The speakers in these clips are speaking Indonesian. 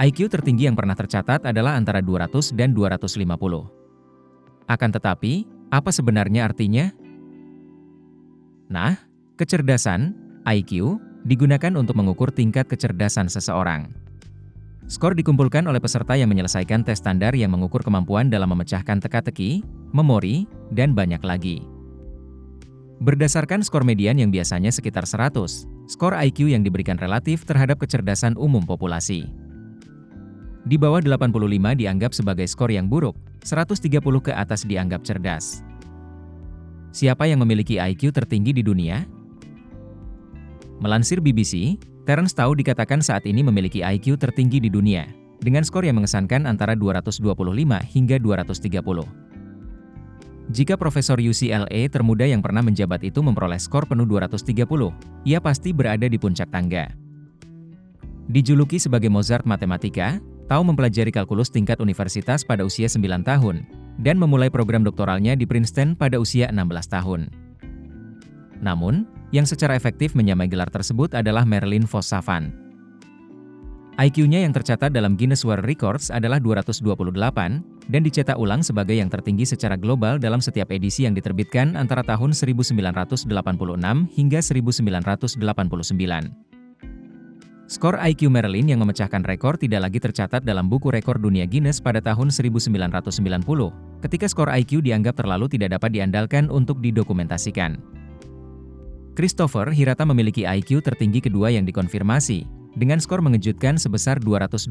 IQ tertinggi yang pernah tercatat adalah antara 200 dan 250. Akan tetapi, apa sebenarnya artinya? Nah, kecerdasan, IQ, digunakan untuk mengukur tingkat kecerdasan seseorang. Skor dikumpulkan oleh peserta yang menyelesaikan tes standar yang mengukur kemampuan dalam memecahkan teka-teki, memori, dan banyak lagi. Berdasarkan skor median yang biasanya sekitar 100, skor IQ yang diberikan relatif terhadap kecerdasan umum populasi. Di bawah 85 dianggap sebagai skor yang buruk, 130 ke atas dianggap cerdas. Siapa yang memiliki IQ tertinggi di dunia? Melansir BBC, Terence Tao dikatakan saat ini memiliki IQ tertinggi di dunia, dengan skor yang mengesankan antara 225 hingga 230. Jika Profesor UCLA termuda yang pernah menjabat itu memperoleh skor penuh 230, ia pasti berada di puncak tangga. Dijuluki sebagai Mozart Matematika, Tao mempelajari kalkulus tingkat universitas pada usia 9 tahun, dan memulai program doktoralnya di Princeton pada usia 16 tahun. Namun, yang secara efektif menyamai gelar tersebut adalah Marilyn Vos Savant. IQ-nya yang tercatat dalam Guinness World Records adalah 228, dan dicetak ulang sebagai yang tertinggi secara global dalam setiap edisi yang diterbitkan antara tahun 1986 hingga 1989. Skor IQ Marilyn yang memecahkan rekor tidak lagi tercatat dalam buku rekor dunia Guinness pada tahun 1990, ketika skor IQ dianggap terlalu tidak dapat diandalkan untuk didokumentasikan. Christopher Hirata memiliki IQ tertinggi kedua yang dikonfirmasi, dengan skor mengejutkan sebesar 225.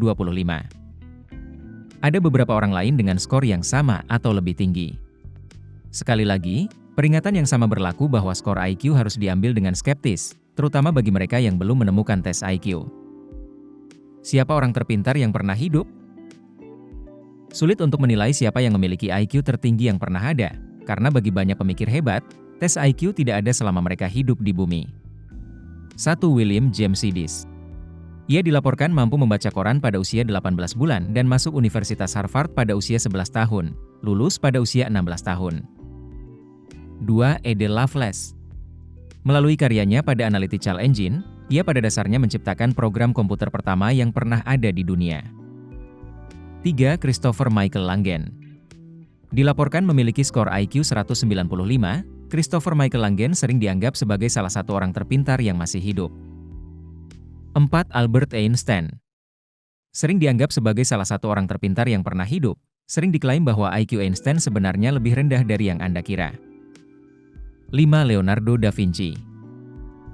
Ada beberapa orang lain dengan skor yang sama atau lebih tinggi. Sekali lagi, peringatan yang sama berlaku bahwa skor IQ harus diambil dengan skeptis, terutama bagi mereka yang belum menemukan tes IQ. Siapa orang terpintar yang pernah hidup? Sulit untuk menilai siapa yang memiliki IQ tertinggi yang pernah ada, karena bagi banyak pemikir hebat, tes IQ tidak ada selama mereka hidup di bumi. 1. William James Sidis. Ia dilaporkan mampu membaca koran pada usia 18 bulan dan masuk Universitas Harvard pada usia 11 tahun, lulus pada usia 16 tahun. 2. Ada Lovelace. Melalui karyanya pada Analytical Engine, ia pada dasarnya menciptakan program komputer pertama yang pernah ada di dunia. 3. Christopher Michael Langen. Dilaporkan memiliki skor IQ 195, Christopher Michael Langen sering dianggap sebagai salah satu orang terpintar yang masih hidup. 4. Albert Einstein. Sering dianggap sebagai salah satu orang terpintar yang pernah hidup, sering diklaim bahwa IQ Einstein sebenarnya lebih rendah dari yang Anda kira. 5. Leonardo da Vinci.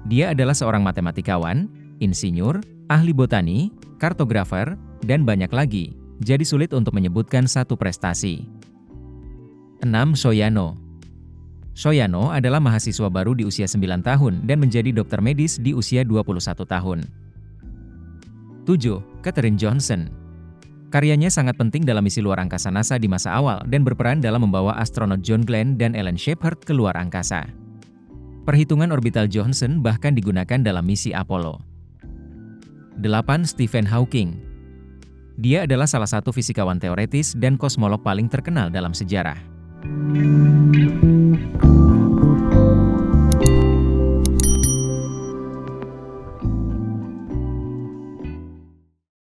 Dia adalah seorang matematikawan, insinyur, ahli botani, kartografer, dan banyak lagi, jadi sulit untuk menyebutkan satu prestasi. 6. Soyano. Soyano adalah mahasiswa baru di usia 9 tahun dan menjadi dokter medis di usia 21 tahun. 7. Katherine Johnson. Karyanya sangat penting dalam misi luar angkasa NASA di masa awal dan berperan dalam membawa astronot John Glenn dan Alan Shepard ke luar angkasa. Perhitungan orbital Johnson bahkan digunakan dalam misi Apollo. 8. Stephen Hawking. Dia adalah salah satu fisikawan teoretis dan kosmolog paling terkenal dalam sejarah.